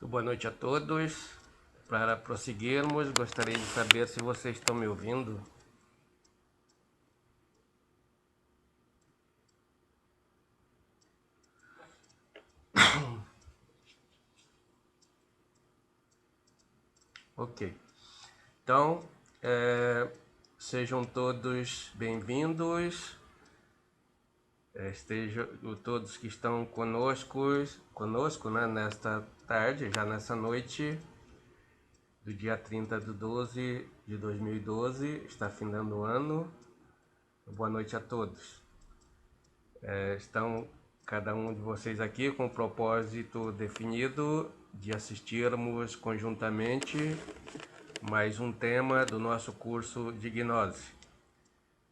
Boa noite a todos. Para prosseguirmos, gostaria de saber se vocês estão me ouvindo. Ok. Então, sejam todos bem-vindos. Estejam todos que estão conosco, né, nesta tarde, já nessa noite do dia 30 de 12 de 2012, está findando o ano. Boa noite a todos. Estão cada um de vocês aqui com o propósito definido de assistirmos conjuntamente mais um tema do nosso curso de gnose.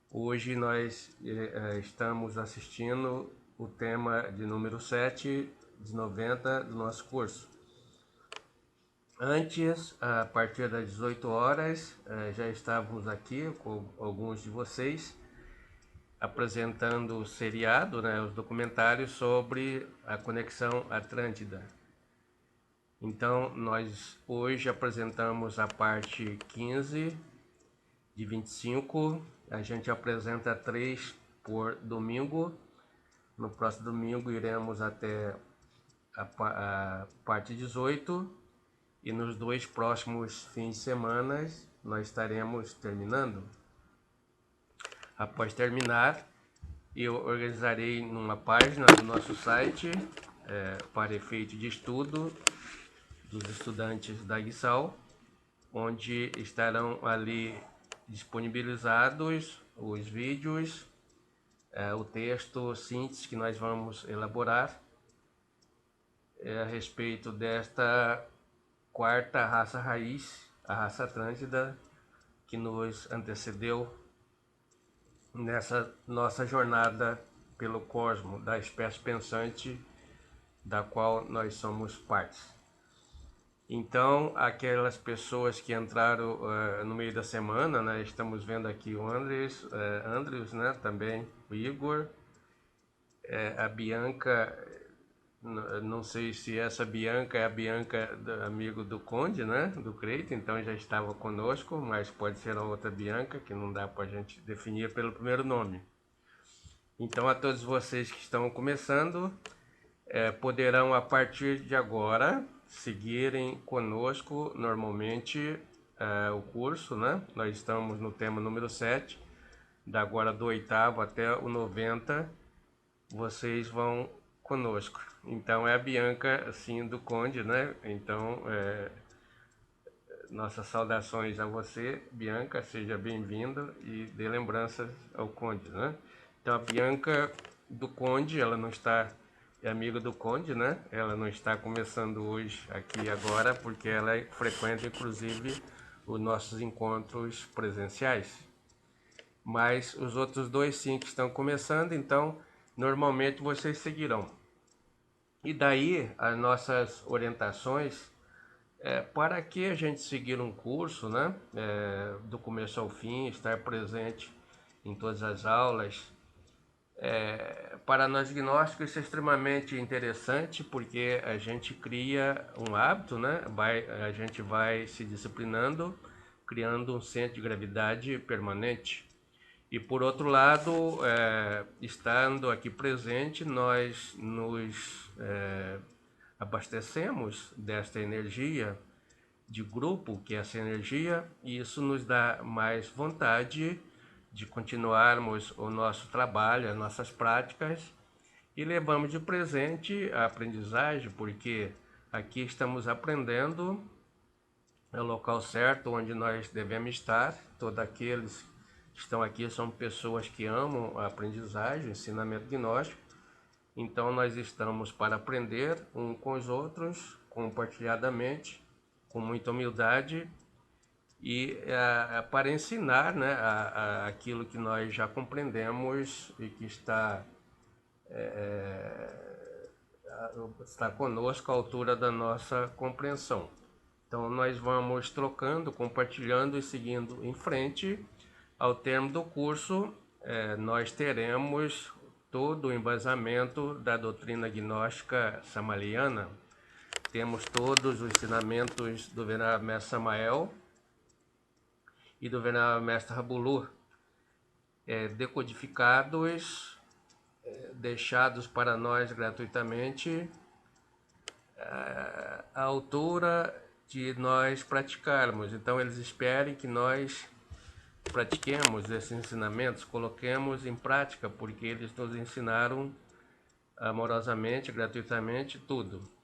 Hoje nós estamos assistindo o tema de número 7 de 90 do nosso curso. Antes, a partir das 18 horas, já estávamos aqui com alguns de vocês apresentando o seriado, né, os documentários sobre a conexão Atlântida. Então, nós hoje apresentamos a parte 15 de 25. A gente apresenta 3 por domingo. No próximo domingo iremos até a parte 18. E nos 2 próximos fins de semana nós estaremos terminando. Após terminar, eu organizarei numa página do nosso site para efeito de estudo dos estudantes da GSAL, onde estarão ali disponibilizados os vídeos, o texto síntese que nós vamos elaborar a respeito desta quarta raça raiz, a raça Atlântida, que nos antecedeu nessa nossa jornada pelo cosmos, da espécie pensante da qual nós somos partes. Então, aquelas pessoas que entraram no meio da semana, né, estamos vendo aqui o Andrews, né, também o Igor, a Bianca, não sei se essa Bianca é a Bianca do amigo do Conde, né, do Creito, então já estava conosco, mas pode ser a outra Bianca, que não dá para a gente definir pelo primeiro nome. Então, a todos vocês que estão começando, poderão a partir de agora seguirem conosco normalmente o curso, né? Nós estamos no tema número 7, da agora do 8º até o 90, vocês vão conosco. Então é a Bianca, assim, do Conde, né? Então, nossas saudações a você, Bianca, seja bem-vinda e dê lembranças ao Conde, né? Então a Bianca do Conde, ela não está, é amiga do Conde, né? Ela não está começando hoje aqui agora, porque ela frequenta inclusive os nossos encontros presenciais. Mas os outros 2 sim que estão começando, então normalmente vocês seguirão. E daí as nossas orientações para que a gente seguir um curso, né, do começo ao fim, estar presente em todas as aulas. Para nós gnósticos isso é extremamente interessante, porque a gente cria um hábito, né? A gente vai se disciplinando, criando um centro de gravidade permanente. E por outro lado, estando aqui presente, nós nos abastecemos desta energia de grupo, que é essa energia, e isso nos dá mais vontade de continuarmos o nosso trabalho, as nossas práticas, e levamos de presente a aprendizagem, porque aqui estamos aprendendo, é o local certo onde nós devemos estar. Todos aqueles que estão aqui são pessoas que amam a aprendizagem, o ensinamento gnóstico. Então nós estamos para aprender uns com os outros, compartilhadamente, com muita humildade, e para ensinar, né, aquilo que nós já compreendemos e que está conosco à altura da nossa compreensão. Então nós vamos trocando, compartilhando e seguindo em frente. Ao termo do curso, nós teremos todo o embasamento da doutrina gnóstica samaliana, temos todos os ensinamentos do Venerável Mestre Samael e do Venerável Mestre Rabulu, decodificados, deixados para nós gratuitamente, à altura de nós praticarmos. Então eles esperem que nós pratiquemos esses ensinamentos, coloquemos em prática, porque eles nos ensinaram amorosamente, gratuitamente, tudo.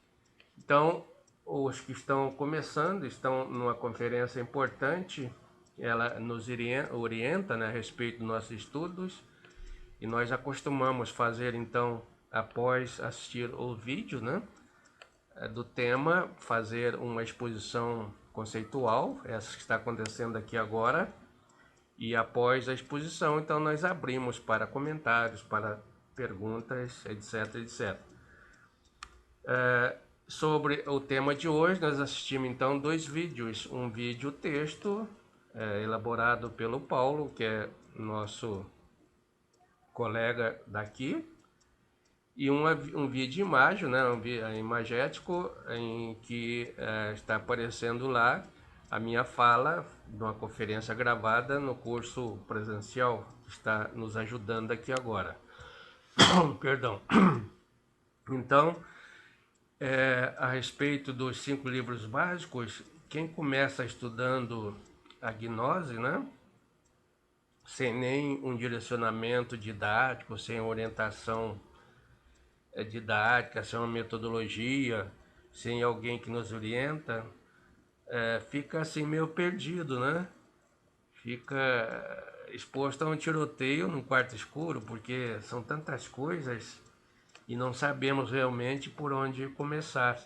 Então, os que estão começando, estão numa conferência importante, ela nos orienta, né, a respeito dos nossos estudos, e nós acostumamos fazer, então, após assistir o vídeo, né, do tema, fazer uma exposição conceitual, essa que está acontecendo aqui agora, e após a exposição, então, nós abrimos para comentários, para perguntas, etc, etc. Sobre o tema de hoje, nós assistimos então 2 vídeos, um vídeo texto elaborado pelo Paulo, que é nosso colega daqui, e um vídeo imagem, né, imagético, em que está aparecendo lá a minha fala de uma conferência gravada no curso presencial, que está nos ajudando aqui agora. Perdão. Então, a respeito dos 5 livros básicos, quem começa estudando a gnose, né, sem nem um direcionamento didático, sem orientação didática, sem uma metodologia, sem alguém que nos orienta, fica assim meio perdido, né? Fica exposto a um tiroteio num quarto escuro, porque são tantas coisas e não sabemos realmente por onde começar.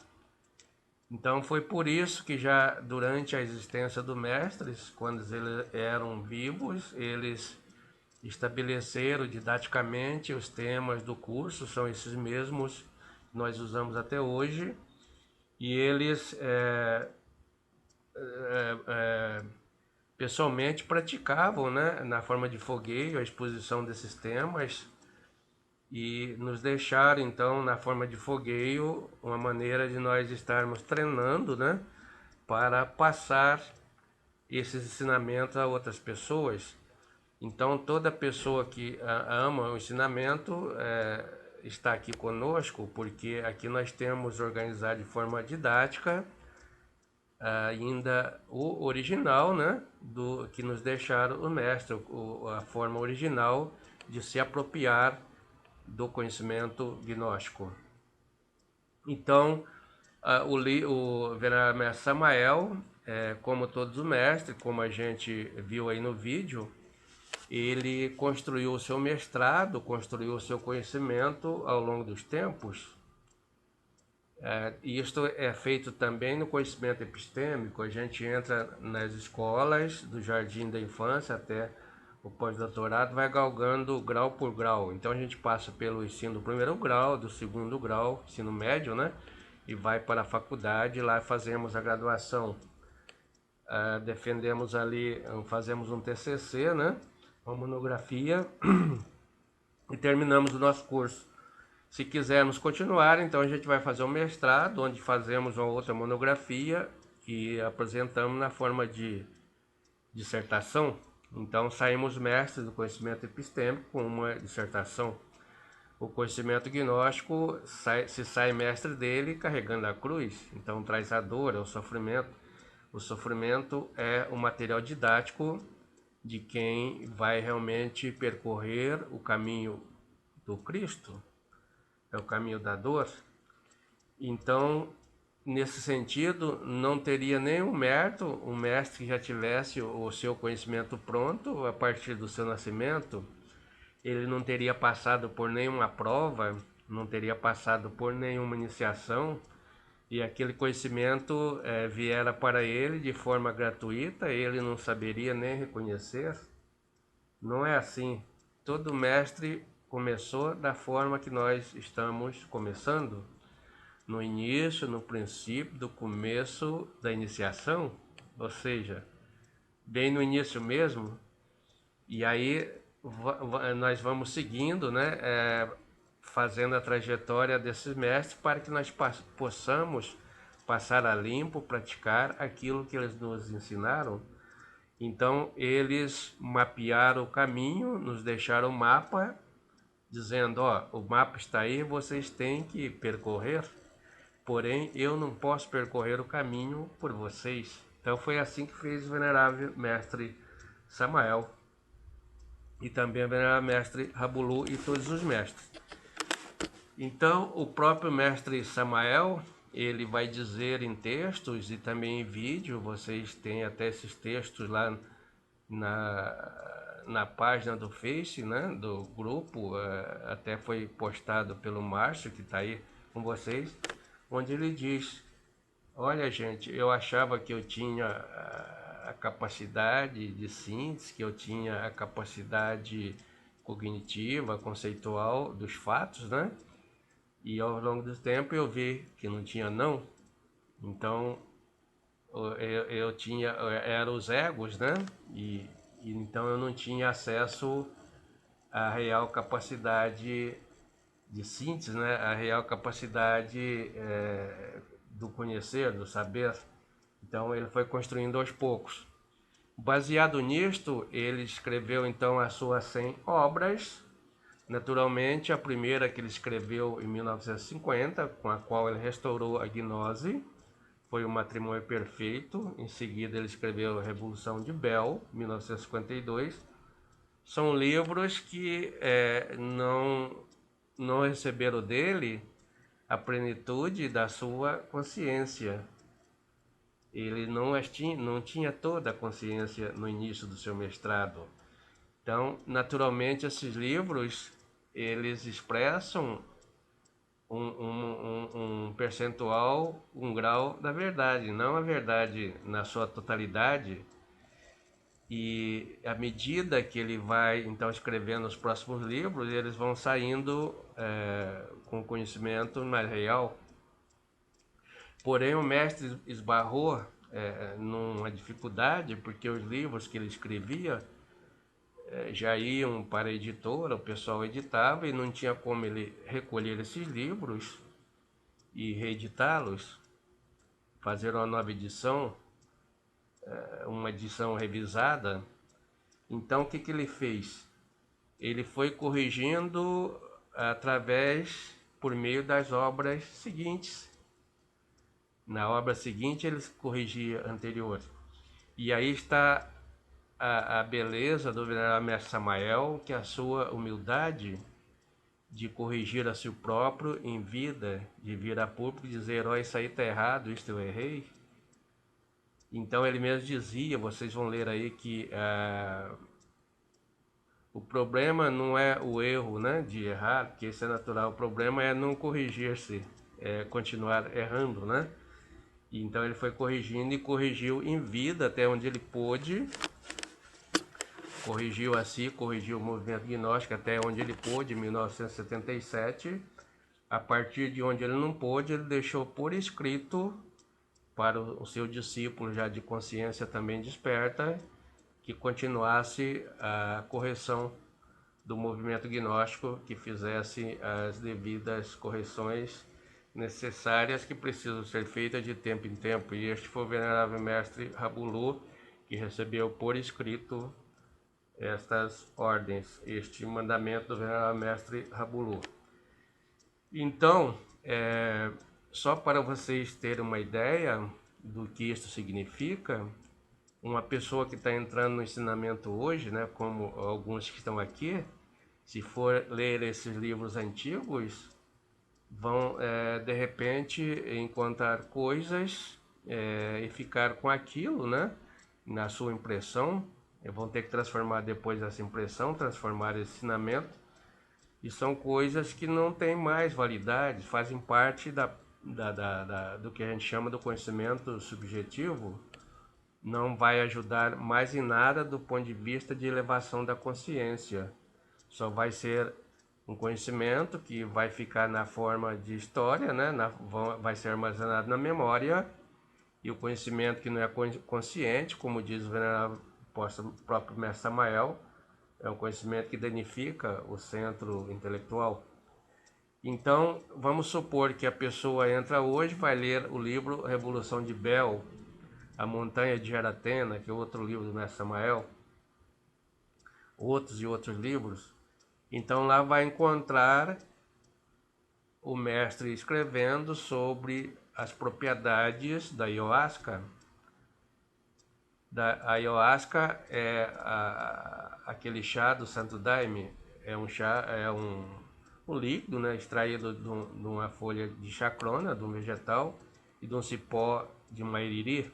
Então foi por isso que já durante a existência dos mestres, quando eles eram vivos, eles estabeleceram didaticamente os temas do curso, são esses mesmos que nós usamos até hoje, e eles pessoalmente praticavam, né, na forma de fogueio a exposição desses temas, e nos deixaram então na forma de fogueio uma maneira de nós estarmos treinando, né, para passar esses ensinamentos a outras pessoas. Então toda pessoa que ama o ensinamento está aqui conosco, porque aqui nós temos organizado de forma didática ainda o original, né, do que nos deixaram o mestre, a forma original de se apropriar do conhecimento gnóstico. Então, o Venerável Mestre Samael, como todos os mestres, como a gente viu aí no vídeo, ele construiu o seu mestrado, construiu o seu conhecimento ao longo dos tempos. E isto é feito também no conhecimento epistêmico. A gente entra nas escolas, do jardim da infância até o pós-doutorado, vai galgando grau por grau. Então a gente passa pelo ensino do 1º grau, do 2º grau, ensino médio, né? E vai para a faculdade, lá fazemos a graduação. Defendemos ali, fazemos um TCC, né? Uma monografia e terminamos o nosso curso. Se quisermos continuar, então a gente vai fazer um mestrado, onde fazemos uma outra monografia e apresentamos na forma de dissertação. Então saímos mestres do conhecimento epistêmico com uma dissertação. O conhecimento gnóstico se sai mestre dele carregando a cruz, então traz a dor, é o sofrimento. O sofrimento é o material didático de quem vai realmente percorrer o caminho do Cristo, é o caminho da dor. Então, nesse sentido, não teria nenhum mestre que já tivesse o seu conhecimento pronto a partir do seu nascimento. Ele não teria passado por nenhuma prova, não teria passado por nenhuma iniciação, e aquele conhecimento viera para ele de forma gratuita, ele não saberia nem reconhecer. Não é assim. Todo mestre começou da forma que nós estamos começando, no início, no princípio, do começo da iniciação, ou seja, bem no início mesmo, e aí nós vamos seguindo, né, fazendo a trajetória desses mestres para que nós possamos passar a limpo, praticar aquilo que eles nos ensinaram. Então eles mapearam o caminho, nos deixaram o mapa, dizendo, ó, o mapa está aí, vocês têm que percorrer, porém eu não posso percorrer o caminho por vocês. Então foi assim que fez o venerável mestre Samael e também o venerável mestre Rabulu e todos os mestres. Então o próprio mestre Samael, ele vai dizer em textos e também em vídeo, vocês têm até esses textos lá na página do Face, né, do grupo, até foi postado pelo Márcio, que está aí com vocês, onde ele diz, olha gente, eu achava que eu tinha a capacidade de síntese, que eu tinha a capacidade cognitiva, conceitual dos fatos, né? E ao longo do tempo eu vi que não tinha não. Então eu tinha, eram os egos, né? E então eu não tinha acesso à real capacidade de síntese, né? A real capacidade do conhecer, do saber. Então ele foi construindo aos poucos. Baseado nisto, ele escreveu então as suas 100 obras. Naturalmente, a primeira que ele escreveu em 1950, com a qual ele restaurou a gnose, foi o Matrimônio Perfeito. Em seguida, ele escreveu a Revolução de Bell, 1952. São livros que não receberam dele a plenitude da sua consciência. Ele não tinha toda a consciência no início do seu mestrado. Então, naturalmente, esses livros, eles expressam um percentual, um grau da verdade, não a verdade na sua totalidade. E à medida que ele vai então escrevendo os próximos livros, eles vão saindo com conhecimento mais real. Porém, o mestre esbarrou numa dificuldade, porque os livros que ele escrevia já iam para a editora, o pessoal editava e não tinha como ele recolher esses livros e reeditá-los, fazer uma nova edição, uma edição revisada. Então o que ele fez? Ele foi corrigindo por meio das obras seguintes. Na obra seguinte ele corrigia a anterior. E aí está a beleza do venerável mestre Samael, que a sua humildade de corrigir a si próprio em vida, de vir a público e dizer, ó, isso aí está errado, isto eu errei. Então ele mesmo dizia, vocês vão ler aí que o problema não é o erro, né, de errar, porque isso é natural, o problema é não corrigir-se, continuar errando, né? Então ele foi corrigindo e corrigiu em vida até onde ele pôde, corrigiu o movimento gnóstico até onde ele pôde, em 1977. A partir de onde ele não pôde, ele deixou por escrito para o seu discípulo já de consciência também desperta, que continuasse a correção do movimento gnóstico, que fizesse as devidas correções necessárias que precisam ser feitas de tempo em tempo. E este foi o venerável mestre Rabulu, que recebeu por escrito estas ordens, este mandamento do venerável mestre Rabulu. Então, só para vocês terem uma ideia do que isso significa, uma pessoa que está entrando no ensinamento hoje, né, como alguns que estão aqui, se for ler esses livros antigos, vão de repente encontrar coisas e ficar com aquilo, né, na sua impressão. Vão ter que transformar depois essa impressão, transformar esse ensinamento. E são coisas que não têm mais validade, fazem parte do que a gente chama do conhecimento subjetivo, não vai ajudar mais em nada do ponto de vista de elevação da consciência. Só vai ser um conhecimento que vai ficar na forma de história, né? Vai ser armazenado na memória, e o conhecimento que não é consciente, como diz o venerável próprio mestre Samael, é um conhecimento que danifica o centro intelectual. Então, vamos supor que a pessoa entra hoje, vai ler o livro Revolução de Bel, A Montanha de Jaratena, que é outro livro do Mestre Samael, outros e outros livros. Então lá vai encontrar o mestre escrevendo sobre as propriedades da ayahuasca. A ayahuasca é aquele chá do Santo Daime, é um chá, um líquido, né, extraído de uma folha de chacrona, de um vegetal, e de um cipó de mairiri.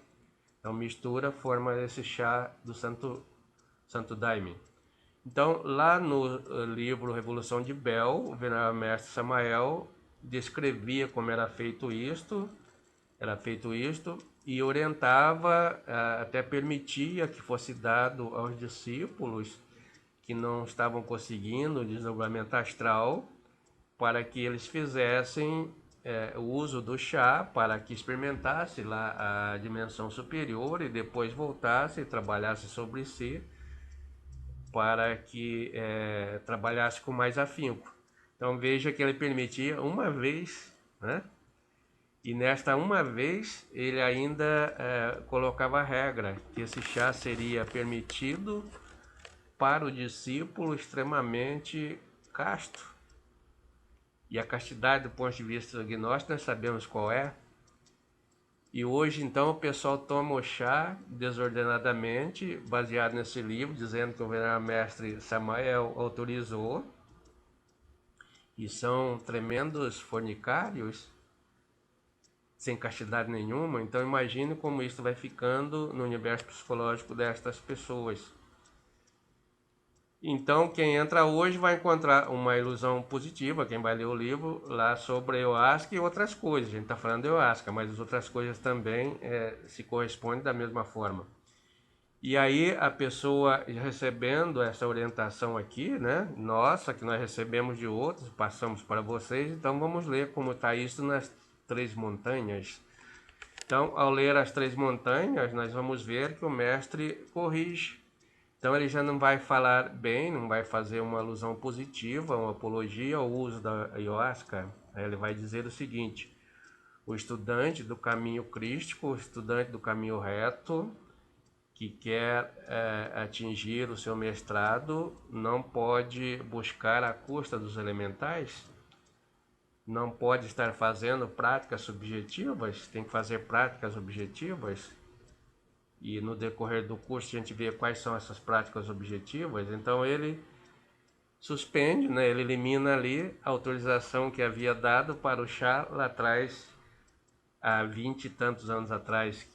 Então mistura, forma esse chá do Santo Daime. Então, lá no livro Revolução de Bel, o venerável mestre Samael descrevia como era feito isto e orientava, até permitia que fosse dado aos discípulos que não estavam conseguindo o desdobramento astral, para que eles fizessem o uso do chá, para que experimentasse lá a dimensão superior e depois voltasse e trabalhasse sobre si, para que trabalhasse com mais afinco. Então veja que ele permitia uma vez, né? E nesta uma vez ele ainda colocava a regra que esse chá seria permitido para o discípulo extremamente casto. E a castidade do ponto de vista gnóstico nós sabemos qual é. E hoje, então, o pessoal toma o chá desordenadamente, baseado nesse livro, dizendo que o venerável mestre Samael autorizou, e são tremendos fornicários, sem castidade nenhuma. Então, imagine como isso vai ficando no universo psicológico destas pessoas. Então, quem entra hoje vai encontrar uma ilusão positiva, quem vai ler o livro lá sobre ayahuasca e outras coisas. A gente está falando de ayahuasca, mas as outras coisas também se correspondem da mesma forma. E aí a pessoa recebendo essa orientação aqui, né? Nossa, que nós recebemos de outros, passamos para vocês, então vamos ler como está isso nas Três Montanhas. Então, ao ler as Três Montanhas, nós vamos ver que o mestre corrige. Então ele já não vai falar bem, não vai fazer uma alusão positiva, uma apologia ao uso da ayahuasca. Ele vai dizer o seguinte: o estudante do caminho crístico, o estudante do caminho reto, que quer atingir o seu mestrado, não pode buscar a custa dos elementais, não pode estar fazendo práticas subjetivas, tem que fazer práticas objetivas. E no decorrer do curso a gente vê quais são essas práticas objetivas. Então ele suspende, né? Ele elimina ali a autorização que havia dado para o chá lá atrás, há 20 e tantos anos atrás.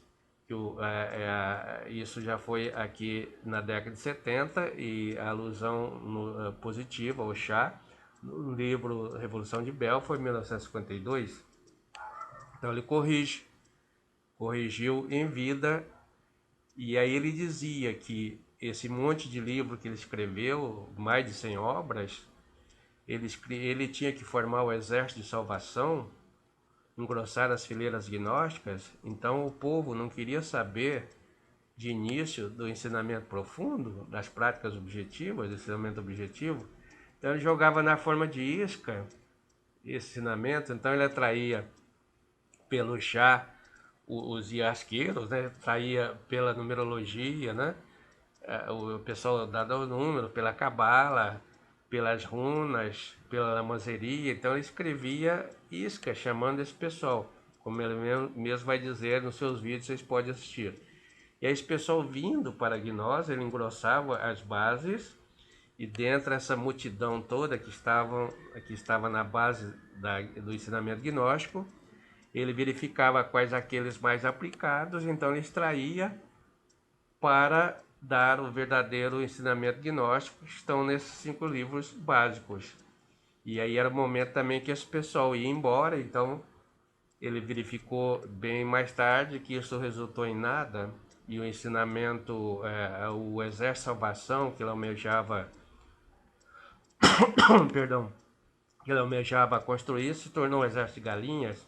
Isso já foi aqui na década de 70, e a alusão positiva ao chá no livro Revolução de Bel foi em 1952. Então ele corrigiu em vida. E aí ele dizia que esse monte de livro que ele escreveu, mais de 100 obras, ele tinha que formar o exército de salvação, engrossar as fileiras gnósticas. Então o povo não queria saber de início do ensinamento profundo, das práticas objetivas, do ensinamento objetivo. Então ele jogava na forma de isca esse ensinamento. Então ele atraía pelo chá os iasqueiros, né? Saía pela numerologia, né? O pessoal dado o número, pela cabala, pelas runas, pela lamazeria. Então ele escrevia isca, chamando esse pessoal, como ele mesmo vai dizer nos seus vídeos, vocês podem assistir. E aí esse pessoal vindo para a gnose, ele engrossava as bases, e dentro dessa multidão toda que estava na base do ensinamento gnóstico, ele verificava quais aqueles mais aplicados, então ele extraía para dar o verdadeiro ensinamento gnóstico, que estão nesses 5 livros básicos. E aí era o momento também que esse pessoal ia embora, então ele verificou bem mais tarde que isso resultou em nada, e o ensinamento, o exército de salvação que ele almejava, perdão, que ele almejava construir, se tornou um exército de galinhas,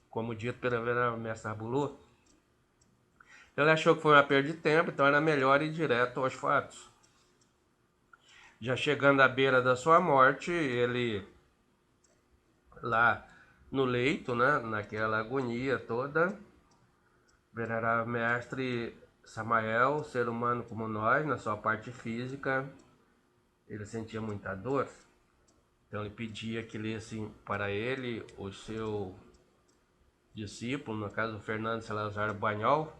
como dito pelo mestre Arbulu. Ele achou que foi uma perda de tempo, então era melhor ir direto aos fatos. Já chegando à beira da sua morte, ele lá no leito, né, naquela agonia toda, venerável mestre Samael, ser humano como nós, na sua parte física, ele sentia muita dor. Então ele pedia que lessem para ele o seu discípulo, no caso Fernando Salazar Banhol,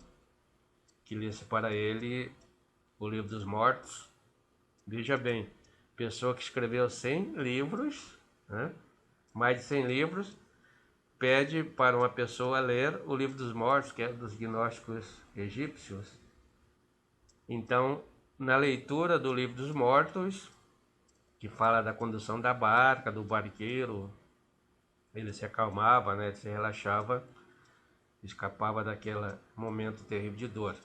que lesse para ele o Livro dos Mortos. Veja bem, pessoa que escreveu 100 livros, né? Mais de 100 livros, pede para uma pessoa ler o Livro dos Mortos, que é dos gnósticos egípcios. Então, na leitura do Livro dos Mortos, que fala da condução da barca, do barqueiro, ele se acalmava, né? Ele se relaxava, escapava daquele momento terrível de dor.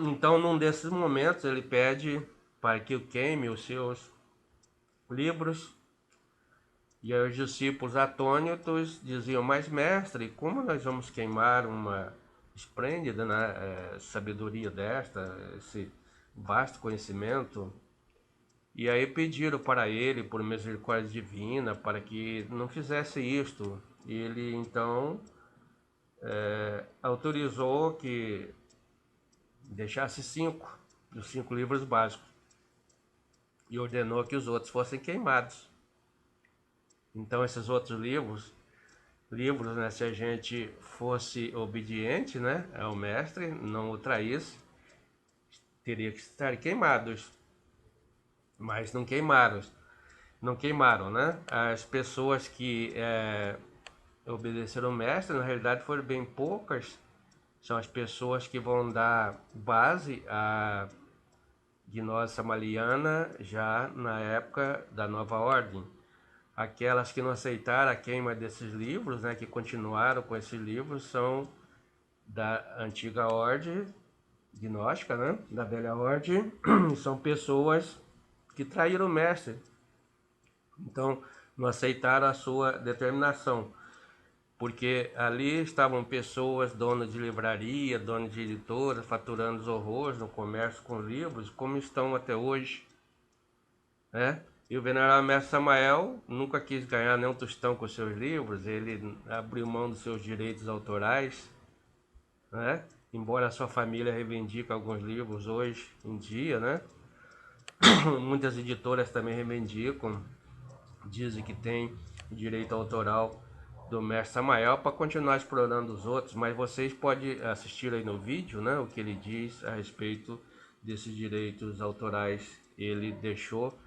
Então, num desses momentos, ele pede para que eu queime os seus livros. E aí os discípulos atônitos diziam: mas mestre, como nós vamos queimar uma esplêndida, né, sabedoria desta, esse vasto conhecimento? E aí pediram para ele, por misericórdia divina, para que não fizesse isto. E ele então autorizou que deixasse 5 dos 5 livros básicos e ordenou que os outros fossem queimados. Então esses outros livros, né, se a gente fosse obediente, né, ao mestre, não o traísse, teria que estar queimados. Mas não queimaram, né? As pessoas que obedeceram ao mestre, na realidade foram bem poucas. São as pessoas que vão dar base à gnose samaliana já na época da Nova Ordem. Aquelas que não aceitaram a queima desses livros, né, que continuaram com esses livros, são da antiga ordem gnóstica, né, da velha ordem, são pessoas que traíram o mestre. Então, não aceitaram a sua determinação, porque ali estavam pessoas, donas de livraria, donas de editoras, faturando os horrores no comércio com livros, como estão até hoje, né? E o venerável mestre Samael nunca quis ganhar nenhum tostão com seus livros, ele abriu mão dos seus direitos autorais, né? Embora a sua família reivindique alguns livros hoje em dia, né? Muitas editoras também reivindicam, dizem que tem direito autoral do mestre Samael para continuar explorando os outros, mas vocês podem assistir aí no vídeo, né, o que ele diz a respeito desses direitos autorais. Ele deixou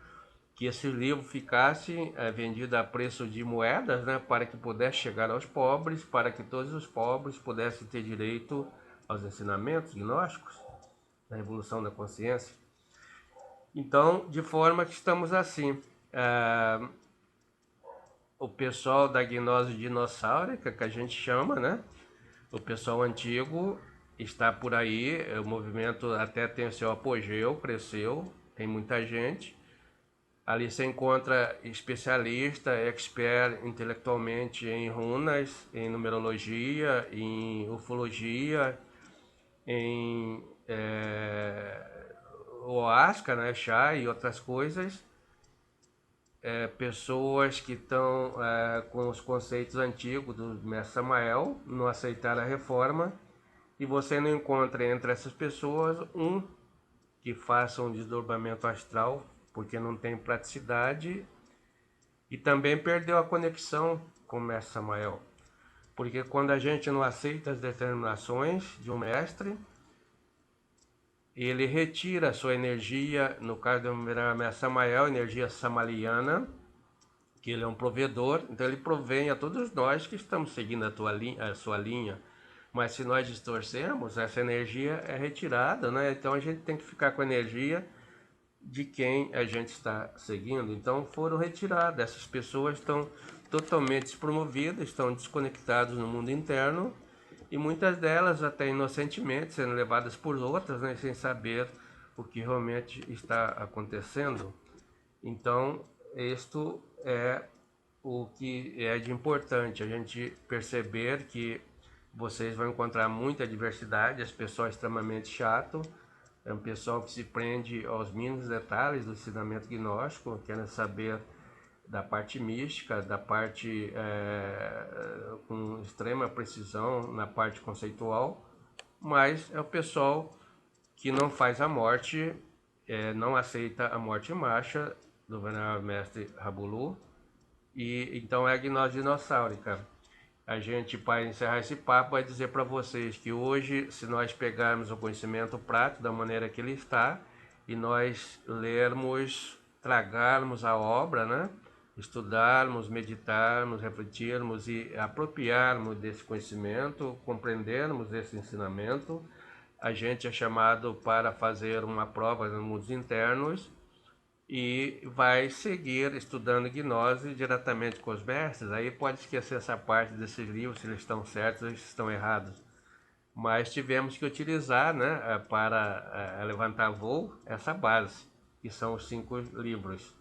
que esse livro ficasse vendido a preço de moedas, né, para que pudesse chegar aos pobres, para que todos os pobres pudessem ter direito aos ensinamentos gnósticos da evolução da consciência. Então, de forma que estamos assim, o pessoal da gnose dinossáurica, que a gente chama, né? O pessoal antigo está por aí, o movimento até tem o seu apogeu, cresceu, tem muita gente. Ali se encontra especialista, expert intelectualmente em runas, em numerologia, em ufologia, em oasca, né, chá e outras coisas. Pessoas que estão com os conceitos antigos do mestre Samael, não aceitaram a reforma, e você não encontra entre essas pessoas um que faça um desdobramento astral, porque não tem praticidade, e também perdeu a conexão com o mestre Samael. Porque quando a gente não aceita as determinações de um mestre, ele retira a sua energia, no caso do mestre Samael, energia samaliana, que ele é um provedor, então ele provém a todos nós que estamos seguindo a sua linha. Mas se nós distorcemos, essa energia é retirada, né? Então a gente tem que ficar com a energia de quem a gente está seguindo. Então foram retiradas, essas pessoas estão totalmente despromovidas, estão desconectadas no mundo interno, e muitas delas até inocentemente sendo levadas por outras, né, sem saber o que realmente está acontecendo. Então isto é o que é de importante, a gente perceber que vocês vão encontrar muita diversidade, as pessoas extremamente chato, é um pessoal que se prende aos mínimos detalhes do ensinamento gnóstico, querendo saber da parte mística, da parte com extrema precisão na parte conceitual, mas é o pessoal que não faz a morte, não aceita a morte em marcha do venerável mestre Rabulu, e então é a gnose dinossáurica. A gente, para encerrar esse papo, vai dizer para vocês que hoje, se nós pegarmos o conhecimento prático da maneira que ele está, e nós lermos, tragarmos a obra, né? Estudarmos, meditarmos, refletirmos e apropriarmos desse conhecimento, compreendermos esse ensinamento, a gente é chamado para fazer uma prova nos mundos internos e vai seguir estudando gnose diretamente com os mestres. Aí pode esquecer essa parte desses livros, se eles estão certos ou se estão errados. Mas tivemos que utilizar, né, para levantar voo, essa base, que são os 5 livros.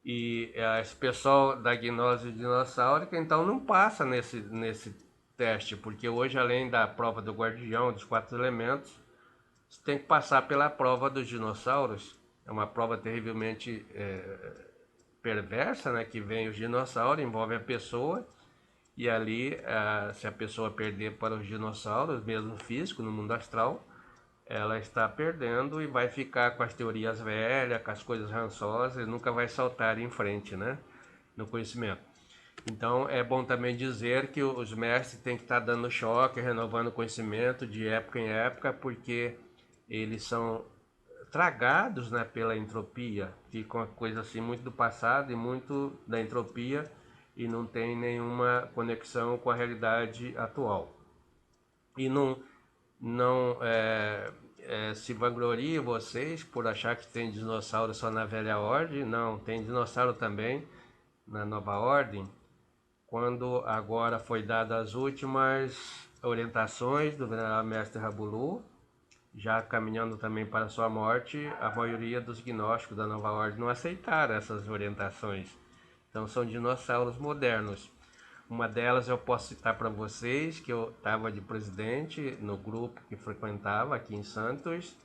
E esse pessoal da gnose dinossáurica, então, não passa nesse teste, porque hoje, além da prova do guardião, dos 4 elementos, você tem que passar pela prova dos dinossauros. É uma prova terrivelmente perversa, né? Que vem os dinossauros, envolve a pessoa, e ali, se a pessoa perder para os dinossauros, mesmo físico, no mundo astral, ela está perdendo e vai ficar com as teorias velhas, com as coisas rançosas, e nunca vai saltar em frente, né? No conhecimento. Então é bom também dizer que os mestres têm que estar dando choque, renovando o conhecimento de época em época, porque eles são tragados, né, pela entropia, ficam uma coisa assim muito do passado e muito da entropia e não tem nenhuma conexão com a realidade atual. E não se vanglorie vocês por achar que tem dinossauro só na velha ordem. Não, tem dinossauro também na nova ordem. Quando agora foi dadas as últimas orientações do venerável mestre Rabulu, já caminhando também para sua morte, a maioria dos gnósticos da nova ordem não aceitaram essas orientações. Então são dinossauros modernos. Uma delas eu posso citar para vocês, que eu estava de presidente no grupo que frequentava aqui em Santos,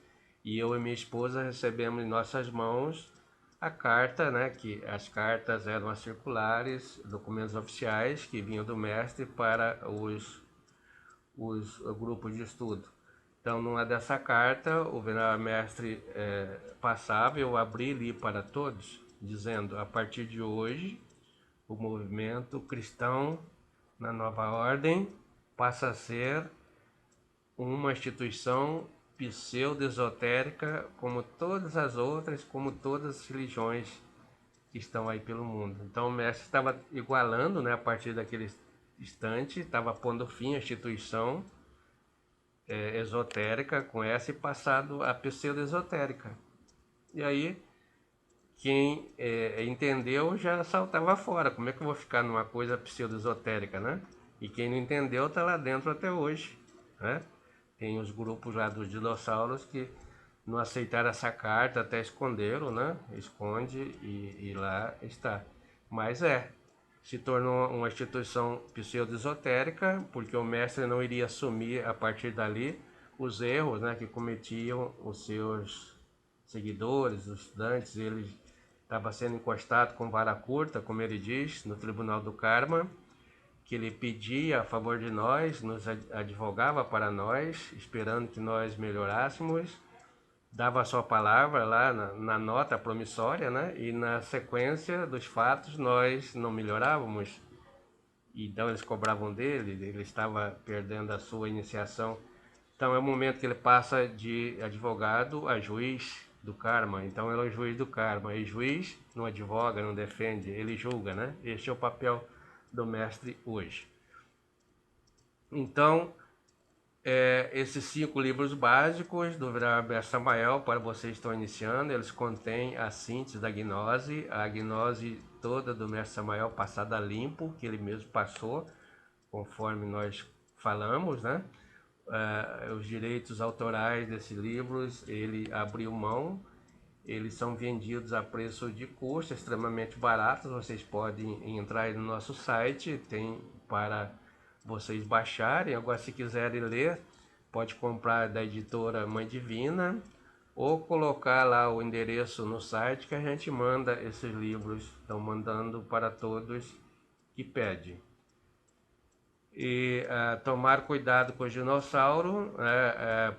e eu e minha esposa recebemos em nossas mãos a carta, né, que as cartas eram as circulares, documentos oficiais que vinham do mestre para os grupos de estudo. Então, numa dessa carta, o venerável mestre passava, eu abri e li para todos, dizendo: a partir de hoje, o movimento cristão na nova ordem passa a ser uma instituição pseudo-esotérica como todas as outras, como todas as religiões que estão aí pelo mundo. Então o mestre estava igualando, né, a partir daquele instante, estava pondo fim à instituição esotérica com essa e passado a pseudo-esotérica. E aí quem entendeu já saltava fora. Como é que eu vou ficar numa coisa pseudo-esotérica, né? E quem não entendeu está lá dentro até hoje, né? Tem os grupos lá dos dinossauros que não aceitaram essa carta, até esconderam, né? Esconde e lá está. Mas se tornou uma instituição pseudo-esotérica, porque o mestre não iria assumir a partir dali os erros, né, que cometiam os seus seguidores, os estudantes. Ele estava sendo encostado com vara curta, como ele diz, no Tribunal do Karma, que ele pedia a favor de nós, nos advogava para nós, esperando que nós melhorássemos, dava a sua palavra lá na nota promissória, né? E na sequência dos fatos nós não melhorávamos, então eles cobravam dele, ele estava perdendo a sua iniciação. Então é o momento que ele passa de advogado a juiz do karma. Então ele é o juiz do karma, e juiz não advoga, não defende, ele julga, né? Este é o papel do mestre hoje. Então, esses 5 livros básicos do venerável mestre Samael, para vocês que estão iniciando, eles contêm a síntese da gnose, a gnose toda do mestre Samael passada limpo, que ele mesmo passou, conforme nós falamos, né? Os direitos autorais desses livros, ele abriu mão, eles são vendidos a preço de custo, extremamente baratos. Vocês podem entrar aí no nosso site, tem para vocês baixarem. Agora, se quiserem ler, pode comprar da editora Mãe Divina, ou colocar lá o endereço no site que a gente manda esses livros, estão mandando para todos que pedem. E tomar cuidado com o dinossauro,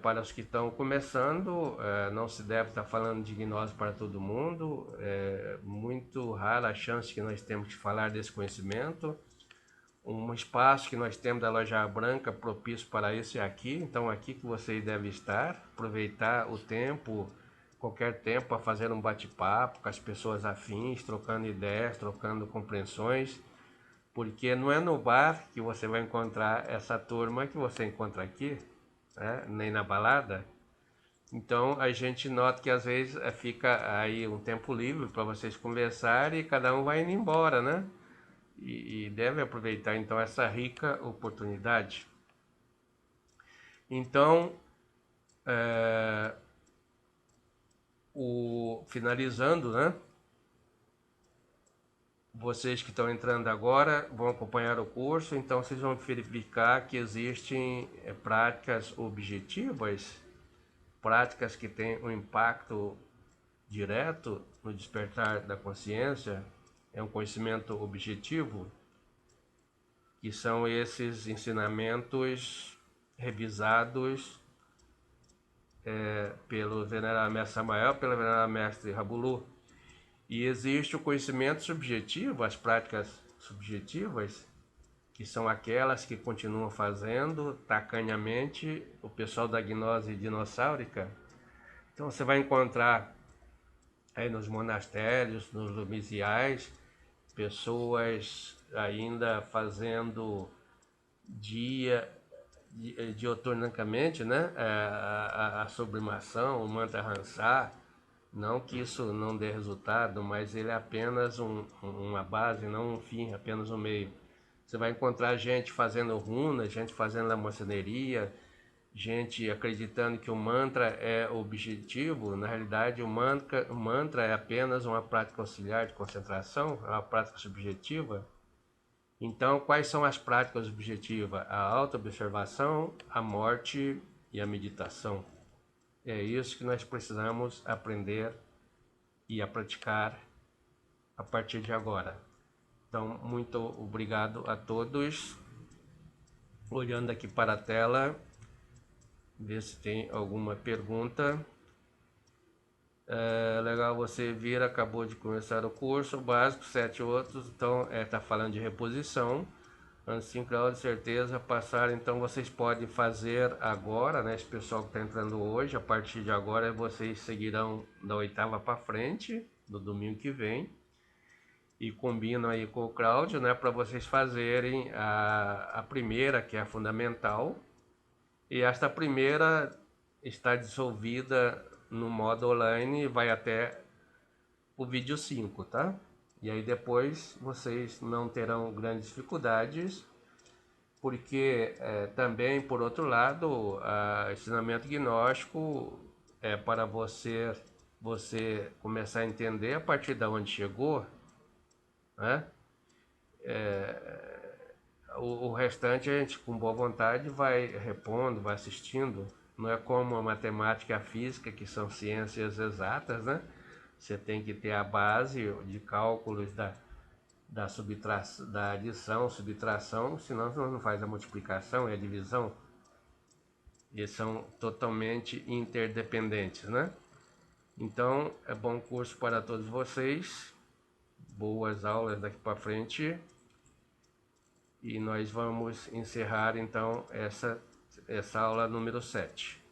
para os que estão começando, não se deve estar falando de gnose para todo mundo, é muito rara a chance que nós temos de falar desse conhecimento. Um espaço que nós temos da Loja Branca propício para isso é aqui, então aqui que você deve estar, aproveitar o tempo, qualquer tempo, para fazer um bate-papo com as pessoas afins, trocando ideias, trocando compreensões, porque não é no bar que você vai encontrar essa turma que você encontra aqui, né? Nem na balada. Então a gente nota que às vezes fica aí um tempo livre para vocês conversarem e cada um vai indo embora, né? E deve aproveitar então essa rica oportunidade. Então, finalizando, né? Vocês que estão entrando agora vão acompanhar o curso, então vocês vão verificar que existem práticas objetivas, práticas que têm um impacto direto no despertar da consciência, é um conhecimento objetivo, que são esses ensinamentos revisados pelo Venerável Mestre Samael, pelo Venerável Mestre Rabulu. E existe o conhecimento subjetivo, as práticas subjetivas, que são aquelas que continuam fazendo tacanhamente o pessoal da gnose dinossáurica. Então você vai encontrar aí nos monastérios, nos lumisiais, pessoas ainda fazendo dioturnamente, né? A sublimação, o mantra Hansar. Não que isso não dê resultado, mas ele é apenas uma base, não um fim, apenas um meio. Você vai encontrar gente fazendo runas, gente fazendo lamoceneria, gente acreditando que o mantra é objetivo. Na realidade, o mantra é apenas uma prática auxiliar de concentração, é uma prática subjetiva. Então, quais são as práticas objetivas? A autoobservação, a morte e a meditação. É isso que nós precisamos aprender e a praticar a partir de agora. Então, muito obrigado a todos. Olhando aqui para a tela, ver se tem alguma pergunta. É legal você vir, acabou de começar o curso básico, 7 outros, então está falando de reposição. Antes 5 graus de certeza passar, então vocês podem fazer agora, né? Esse pessoal que está entrando hoje, a partir de agora vocês seguirão da 8ª para frente, no domingo que vem, e combinam aí com o Cláudio, né? Para vocês fazerem a primeira, que é a fundamental, e esta primeira está dissolvida no modo online e vai até o vídeo 5, tá? E aí depois vocês não terão grandes dificuldades, porque também, por outro lado, o ensinamento gnóstico é para você começar a entender a partir de onde chegou, né? O restante a gente, com boa vontade, vai repondo, vai assistindo. Não é como a matemática e a física, que são ciências exatas, né? Você tem que ter a base de cálculos da adição, subtração, senão você não faz a multiplicação e a divisão. Eles são totalmente interdependentes, né? Então, é bom curso para todos vocês. Boas aulas daqui para frente. E nós vamos encerrar, então, essa aula número 7.